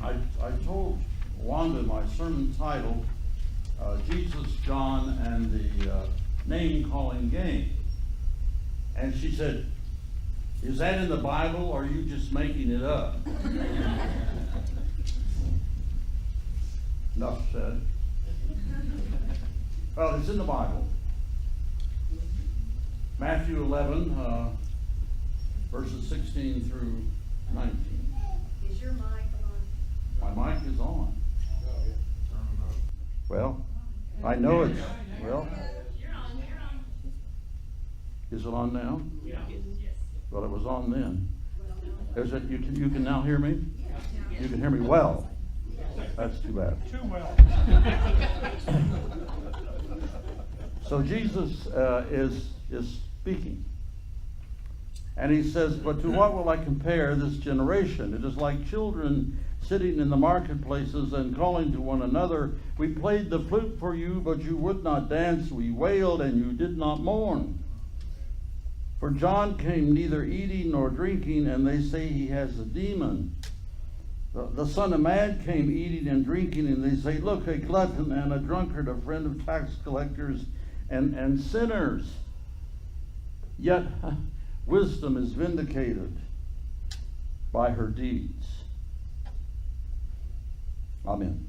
I told Wanda my sermon title, Jesus, John, and the name-calling game. And she said, "Is that in the Bible, or are you just making it up?" Enough said. Well, it's in the Bible. Matthew 11, verses 16 through 19. Is your mic on? My mic is on. Well, I know it's, well, You're on. is it on now? Yes. Well, it was on then. Is it, you can now hear me? You can hear me well. That's too bad. Too well. So Jesus is speaking. And he says, "But to what will I compare this generation? It is like children sitting in the marketplaces and calling to one another. We played the flute for you, but you would not dance. We wailed, and you did not mourn. For John came neither eating nor drinking, and they say he has a demon. The Son of Man came eating and drinking, and they say, look, a glutton and a drunkard, a friend of tax collectors and sinners. Yet wisdom is vindicated by her deeds." Amen.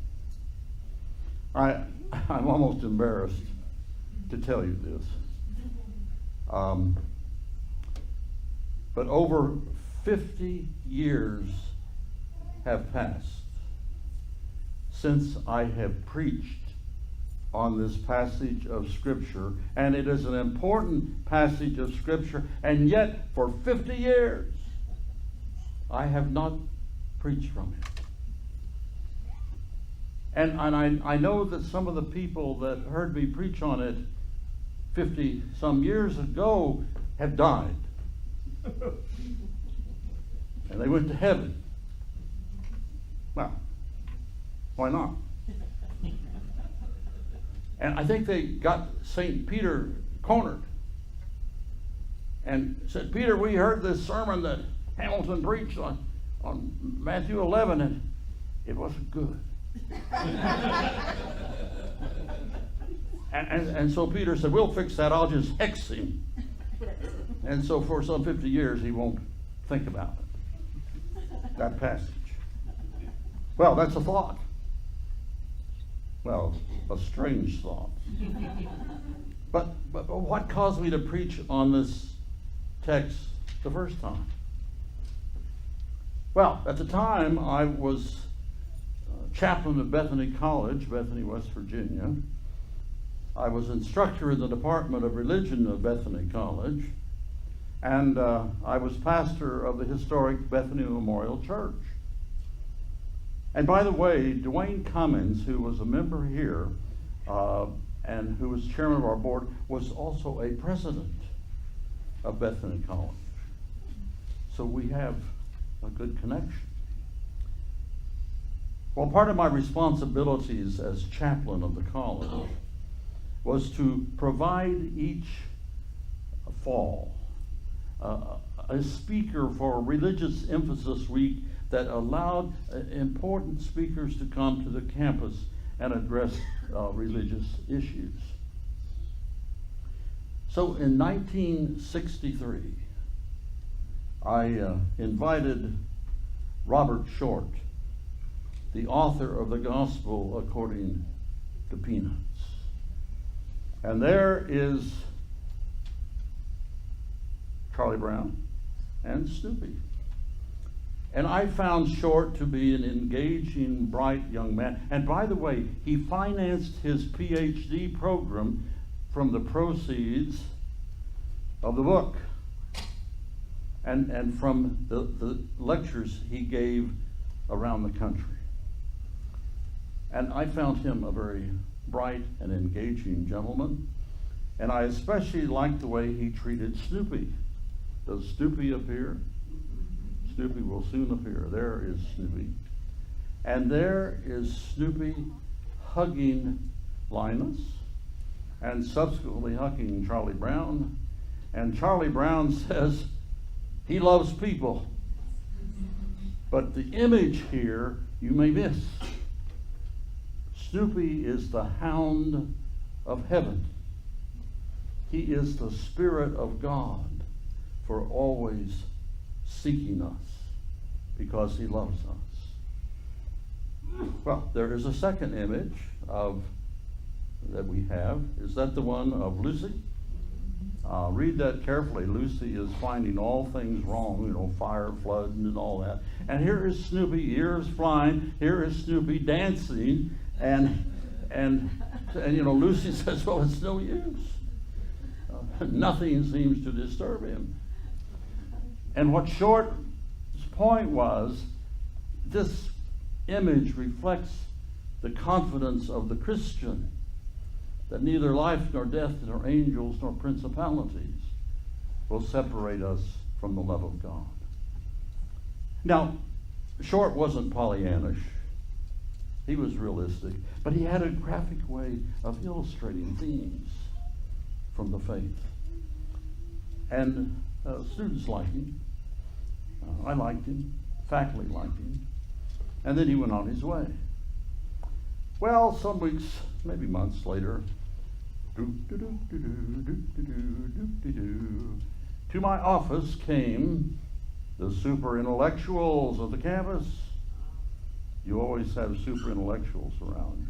I'm almost embarrassed to tell you this. But over 50 years have passed since I have preached on this passage of Scripture, and it is an important passage of Scripture, and yet for 50 years I have not preached from it. And I know that some of the people that heard me preach on it 50 some years ago have died. And they went to heaven. Well, why not? And I think they got St. Peter cornered and said, "Peter, we heard this sermon that Hamilton preached on Matthew 11, and it wasn't good." and so Peter said, "We'll fix that. I'll just hex him." And so for some 50 years he won't think about it, that passage. Well, that's a thought. Well, a strange thought. But what caused me to preach on this text the first time? Well, at the time I was chaplain at Bethany College, Bethany, West Virginia. I was instructor in the Department of Religion of Bethany College, and I was pastor of the historic Bethany Memorial Church. And by the way, Dwayne Cummins, who was a member here and who was chairman of our board, was also a president of Bethany College. So we have a good connection. Well, part of my responsibilities as chaplain of the college was to provide each fall a speaker for Religious Emphasis Week that allowed important speakers to come to the campus and address religious issues. So in 1963, I invited Robert Short, the author of the Gospel According to Peanuts. And there is Charlie Brown and Snoopy. And I found Short to be an engaging, bright young man. And by the way, he financed his PhD program from the proceeds of the book and from the lectures he gave around the country. And I found him a very bright and engaging gentleman. And I especially liked the way he treated Snoopy. Does Snoopy appear? Snoopy will soon appear. There is Snoopy. And there is Snoopy hugging Linus and subsequently hugging Charlie Brown. And Charlie Brown says he loves people, But the image here you may miss. Snoopy is the hound of heaven. He is the Spirit of God for always seeking us because he loves us. Well, there is a second image that we have. Is that the one of Lucy? Read that carefully. Lucy is finding all things wrong, fire, flood, and all that. And here is Snoopy, ears flying. Here is Snoopy dancing, and Lucy says, "Well, it's no use. Nothing seems to disturb him." And what Short's point was, this image reflects the confidence of the Christian, that neither life nor death nor angels nor principalities will separate us from the love of God. Now, Short wasn't Pollyannish. He was realistic, but he had a graphic way of illustrating themes from the faith. And students liked him. I liked him. Faculty liked him. And then he went on his way. Well, some weeks, maybe months later, to my office came the super intellectuals of the campus. You always have super intellectuals around,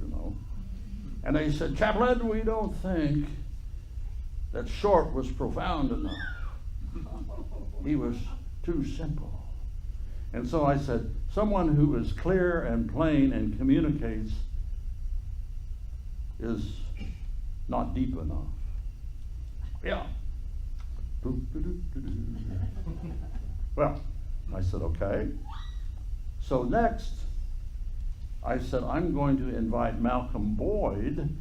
And they said, "Chaplain, we don't think that Short was profound enough. He was too simple." And so I said, someone who is clear and plain and communicates is not deep enough. Yeah. Well, I said, okay. So next, I said, I'm going to invite Malcolm Boyd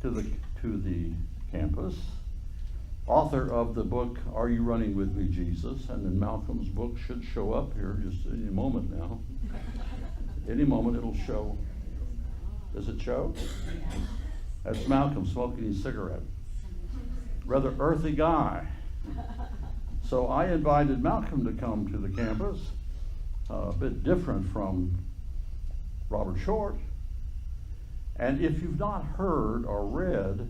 to the campus, author of the book, Are You Running With Me, Jesus? And then Malcolm's book should show up here just any moment now. Any moment it'll show. Does it show? That's Malcolm smoking his cigarette. Rather earthy guy. So I invited Malcolm to come to the campus, a bit different from Robert Short. And if you've not heard or read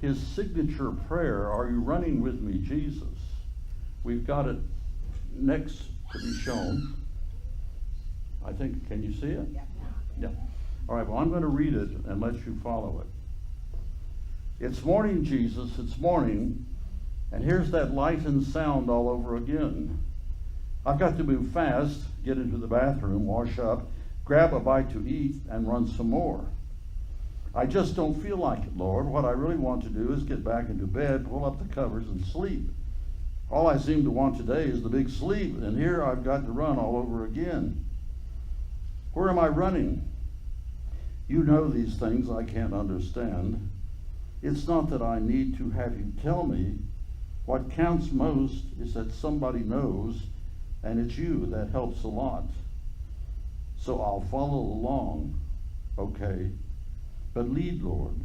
his signature prayer, Are You Running With Me, Jesus? We've got it next to be shown. I think, can you see it? Yeah. All right, well, I'm going to read it and let you follow it. It's morning, Jesus, it's morning, and here's that light and sound all over again. I've got to move fast, get into the bathroom, wash up, grab a bite to eat, and run some more. I just don't feel like it, Lord. What I really want to do is get back into bed, pull up the covers, and sleep. All I seem to want today is the big sleep, and here I've got to run all over again. Where am I running? You know these things I can't understand. It's not that I need to have you tell me. What counts most is that somebody knows, and it's you. That helps a lot. So I'll follow along, okay? But lead, Lord.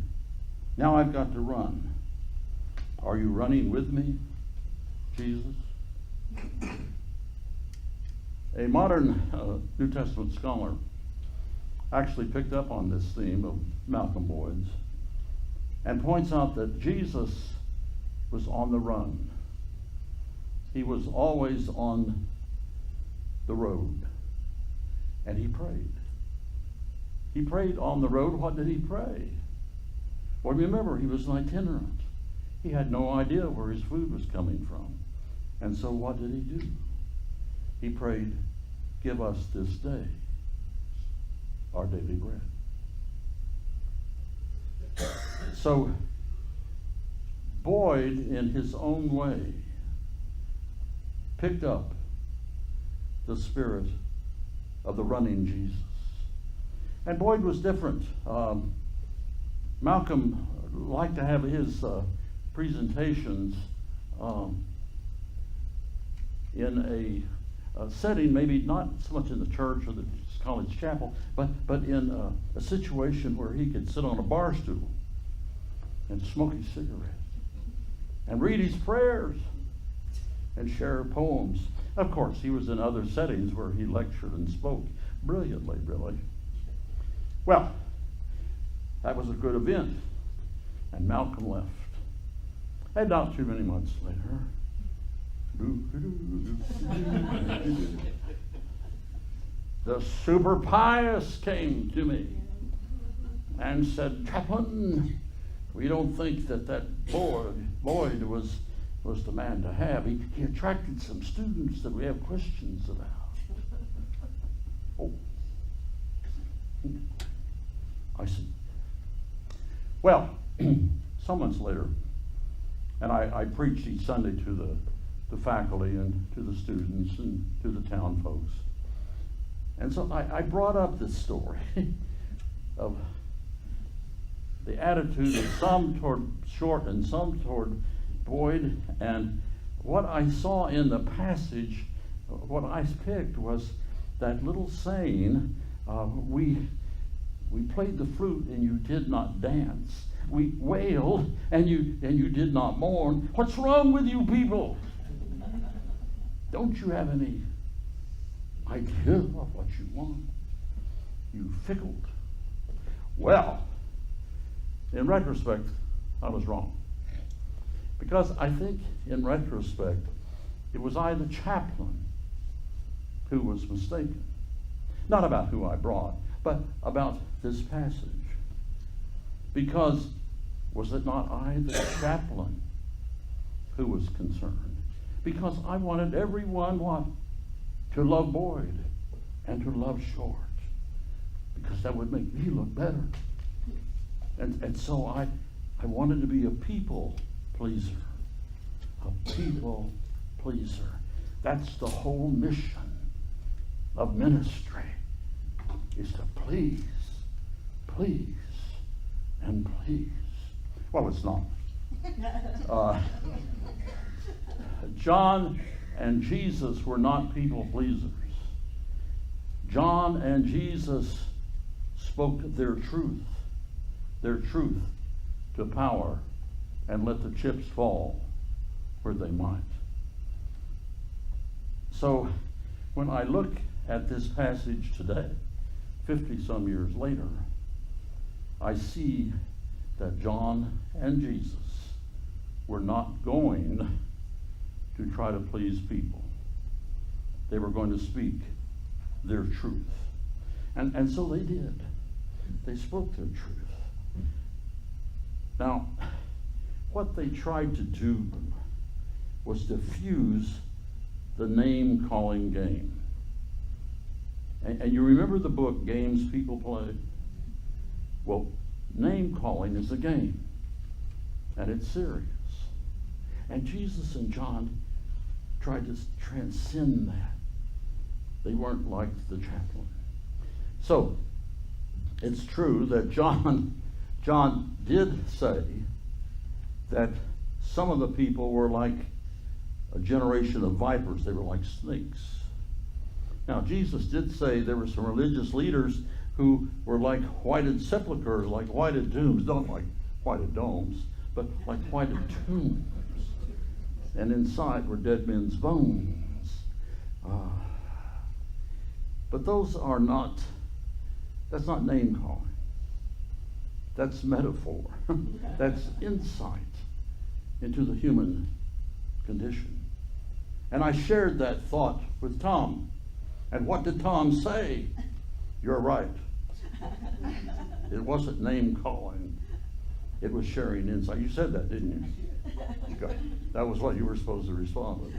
Now I've got to run. Are you running with me, Jesus? A modern New Testament scholar actually picked up on this theme of Malcolm Boyd's and points out that Jesus was on the run. He was always on the road, and he prayed. He prayed on the road. What did he pray? Well, remember, he was an itinerant. He had no idea where his food was coming from. And so what did he do? He prayed, give us this day our daily bread. So Boyd, in his own way, picked up the spirit of the running Jesus. And Boyd was different. Malcolm liked to have his presentations in a setting, maybe not so much in the church or the college chapel, but in a situation where he could sit on a bar stool and smoke his cigarette and read his prayers and share poems. Of course, he was in other settings where he lectured and spoke brilliantly, really. Well, that was a good event, and Malcolm left. And not too many months later, the super pious came to me and said, "Chaplain, we don't think that Boyd was the man to have. He attracted some students that we have questions about." Oh, I see. Well, some months later, and I preached each Sunday to the faculty and to the students and to the town folks. And so I brought up this story of the attitude of some toward Short and some toward Boyd, and what I saw in the passage, what I picked was that little saying, we played the flute and you did not dance. We wailed and you did not mourn. What's wrong with you people? Don't you have any idea of what you want? You fickled. Well, in retrospect, I was wrong. Because I think, in retrospect, it was I, the chaplain, who was mistaken. Not about who I brought, but about this passage. Because was it not I, the chaplain, who was concerned? Because I wanted everyone, what? To love Boyd and to love Short. Because that would make me look better. And so I wanted to be a people pleaser. A people pleaser. That's the whole mission of ministry, is to please, and please. Well, it's not. John and Jesus were not people pleasers. John and Jesus spoke their truth to power, and let the chips fall where they might. So when I look at this passage today, 50 some years later, I see that John and Jesus were not going to try to please people. They were going to speak their truth. And so they did. They spoke their truth. Now, what they tried to do was diffuse the name-calling game. And you remember the book, Games People Play? Well, name-calling is a game, and it's serious. And Jesus and John tried to transcend that. They weren't like the chaplain. So, it's true that John did say that some of the people were like a generation of vipers. They were like snakes. Now, Jesus did say there were some religious leaders who were like whited sepulchres, like whited tombs, not like whited domes, but like whited tombs. And inside were dead men's bones. But those are not, that's not name calling. That's metaphor. That's insight into the human condition. And I shared that thought with Tom. And what did Tom say? You're right. It wasn't name calling. It was sharing insight. You said that, didn't you? Okay. That was what you were supposed to respond with.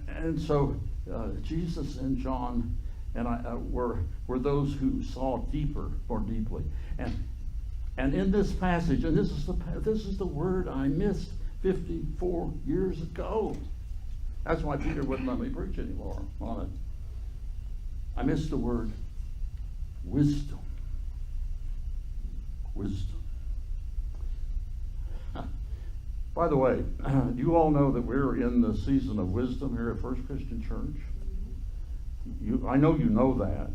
And so Jesus and John and I were those who saw deeper, more deeply. And in this passage, and this is the word I missed 54 years ago. That's why Peter wouldn't let me preach anymore on it. I missed the word wisdom. Wisdom. By the way, do you all know that we're in the season of wisdom here at First Christian Church? I know you know that,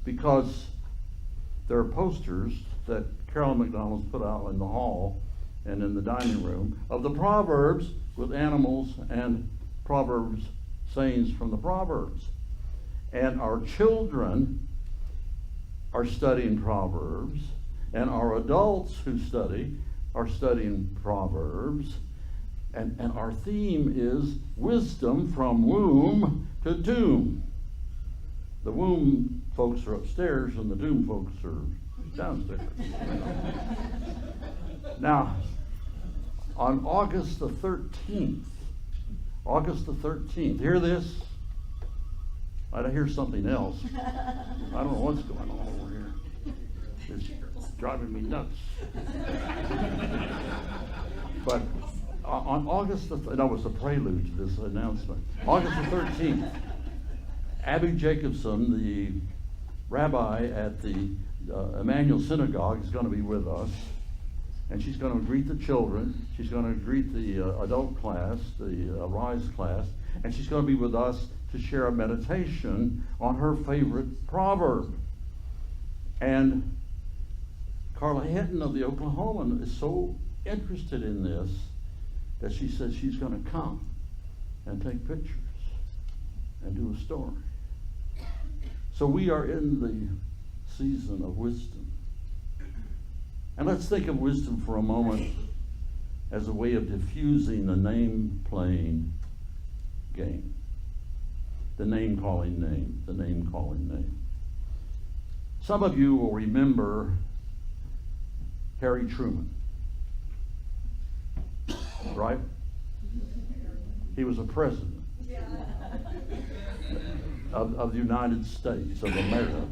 because there are posters that Carolyn McDonald's put out in the hall and in the dining room of the Proverbs with animals and Proverbs, sayings from the Proverbs. And our children are studying Proverbs, and our adults who study are studying Proverbs. And our theme is wisdom from womb to tomb. The womb folks are upstairs and the tomb folks are downstairs. Now, on August the 13th, hear this? I hear something else. I don't know what's going on over here. It's driving me nuts. But on August that was a prelude to this announcement. August the 13th, Abby Jacobson, the rabbi at the Emmanuel Synagogue, is going to be with us. And she's going to greet the children. She's going to greet the adult class, the Rise class. And she's going to be with us to share a meditation on her favorite proverb. And Carla Hinton of the Oklahoman is so interested in this that she says she's going to come and take pictures and do a story. So we are in the season of wisdom. And let's think of wisdom for a moment as a way of diffusing the name-playing game. The name-calling name. Some of you will remember Harry Truman, right? He was a president of the United States of America.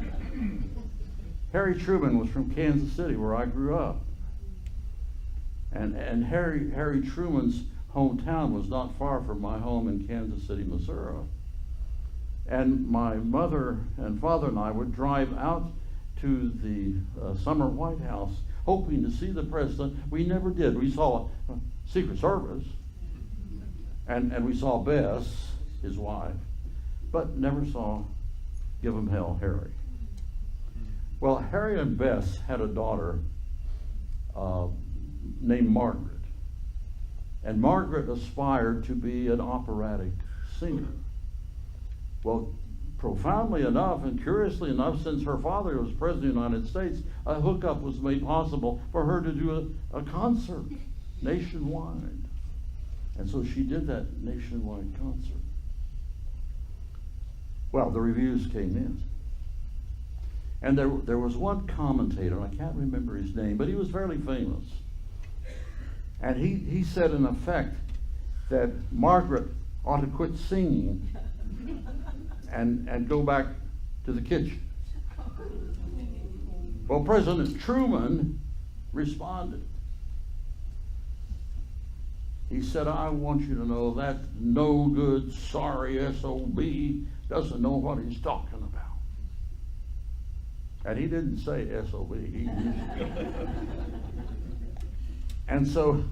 Harry Truman was from Kansas City, where I grew up. And Harry Truman's hometown was not far from my home in Kansas City, Missouri. And my mother and father and I would drive out to the summer White House hoping to see the president. We never did. We saw Secret Service, and we saw Bess, his wife, but never saw Give 'em Hell Harry. Well, Harry and Bess had a daughter named Margaret. And Margaret aspired to be an operatic singer. Well, profoundly enough and curiously enough, since her father was president of the United States, a hookup was made possible for her to do a concert nationwide. And so she did that nationwide concert. Well, the reviews came in. And there was one commentator, and I can't remember his name, but he was fairly famous. And he said, in effect, that Margaret ought to quit singing and go back to the kitchen. Well, President Truman responded. He said, I want you to know that no good, sorry SOB doesn't know what he's talking about. And he didn't say SOB. And so,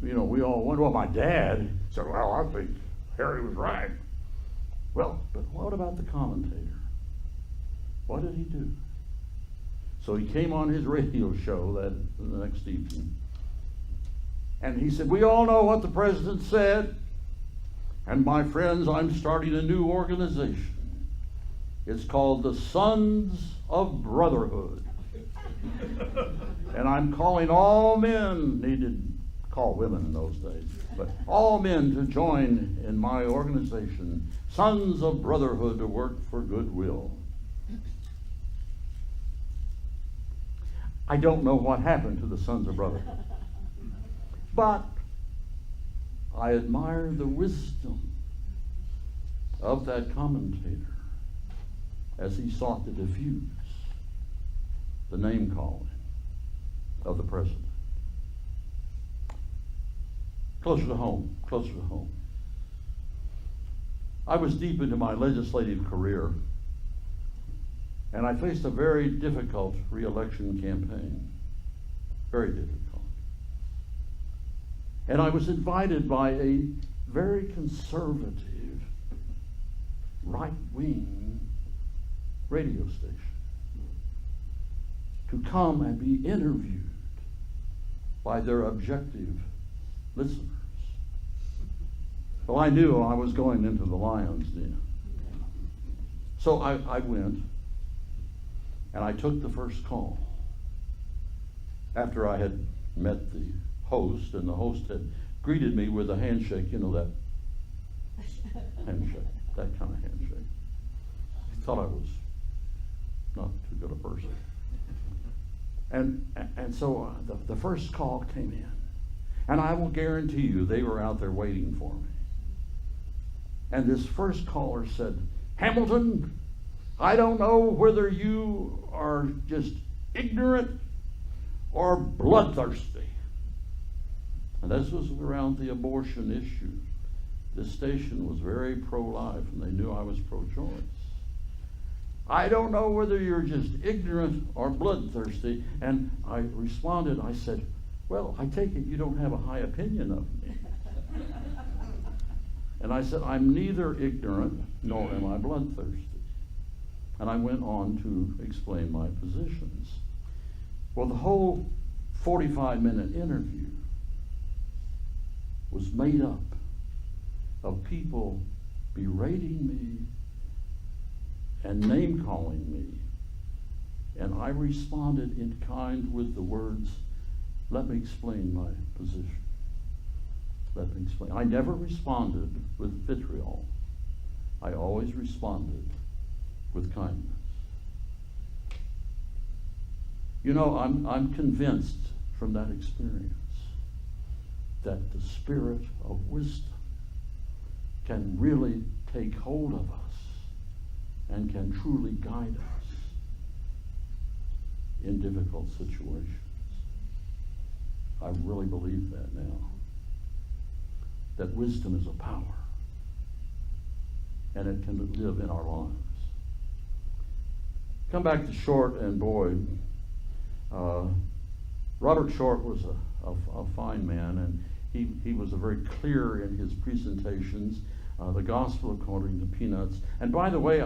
we all went, well, my dad said, well, I think Harry was right. Well, but what about the commentator? What did he do? So he came on his radio show the next evening. And he said, we all know what the president said. And my friends, I'm starting a new organization. It's called the Sons of Brotherhood. And I'm calling all men, he didn't call women in those days, but all men to join in my organization, Sons of Brotherhood, to work for goodwill. I don't know what happened to the Sons of Brotherhood, but I admire the wisdom of that commentator as he sought to diffuse the name calling of the president. Closer to home. I was deep into my legislative career, and I faced a very difficult re-election campaign. Very difficult. And I was invited by a very conservative, right-wing radio station to come and be interviewed by their objective listeners. Well, I knew I was going into the lion's den. So I went, and I took the first call. After I had met the host, and the host had greeted me with a handshake, you know, that handshake, that kind of handshake. He thought I was not too good a person. And so the first call came in. And I will guarantee you they were out there waiting for me. And this first caller said, "Hamilton, I don't know whether you are just ignorant or bloodthirsty." And this was around the abortion issue. This station was very pro-life, and they knew I was pro-choice. "I don't know whether you're just ignorant or bloodthirsty." And I responded, I said, "Well, I take it you don't have a high opinion of me." And I said, "I'm neither ignorant nor am I bloodthirsty." And I went on to explain my positions. Well, the whole 45-minute interview was made up of people berating me and name-calling me. And I responded in kind with the words, "Let me explain my position. Let me explain." I never responded with vitriol. I always responded with kindness. You know, I'm convinced from that experience that the spirit of wisdom can really take hold of us and can truly guide us in difficult situations. I really believe that now. That wisdom is a power, and it can live in our lives. Come back to Short and Boyd. Robert Short was a fine man, and he was very clear in his presentations. The Gospel According to Peanuts. And by the way,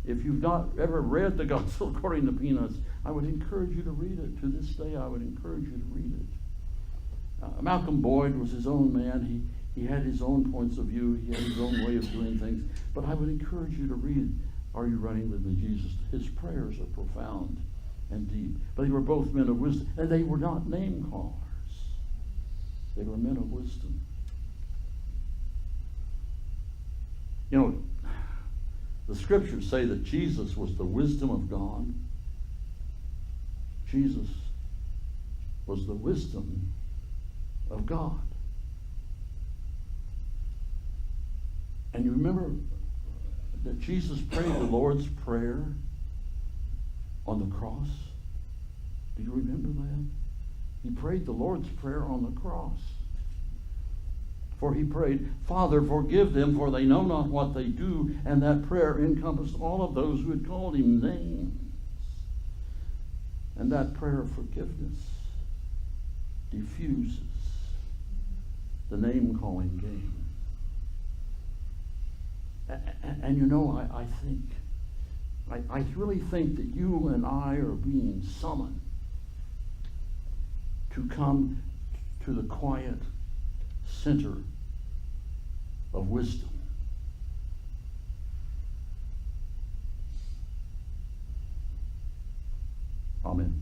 if you've not ever read the Gospel According to Peanuts, I would encourage you to read it. To this day, I would encourage you to read it. Malcolm Boyd was his own man. He had his own points of view. He had his own way of doing things. But I would encourage you to read Are You Running with Me, Jesus? His prayers are profound and deep. But they were both men of wisdom. And they were not name callers. They were men of wisdom. You know, the scriptures say that Jesus was the wisdom of God. Jesus was the wisdom of God. And you remember that Jesus prayed the Lord's Prayer on the cross? Do you remember that? He prayed the Lord's Prayer on the cross. For he prayed, "Father, forgive them, for they know not what they do." And that prayer encompassed all of those who had called him names. And that prayer of forgiveness diffuses the name-calling game. And you know, I really think that you and I are being summoned to come to the quiet center of wisdom. Amen.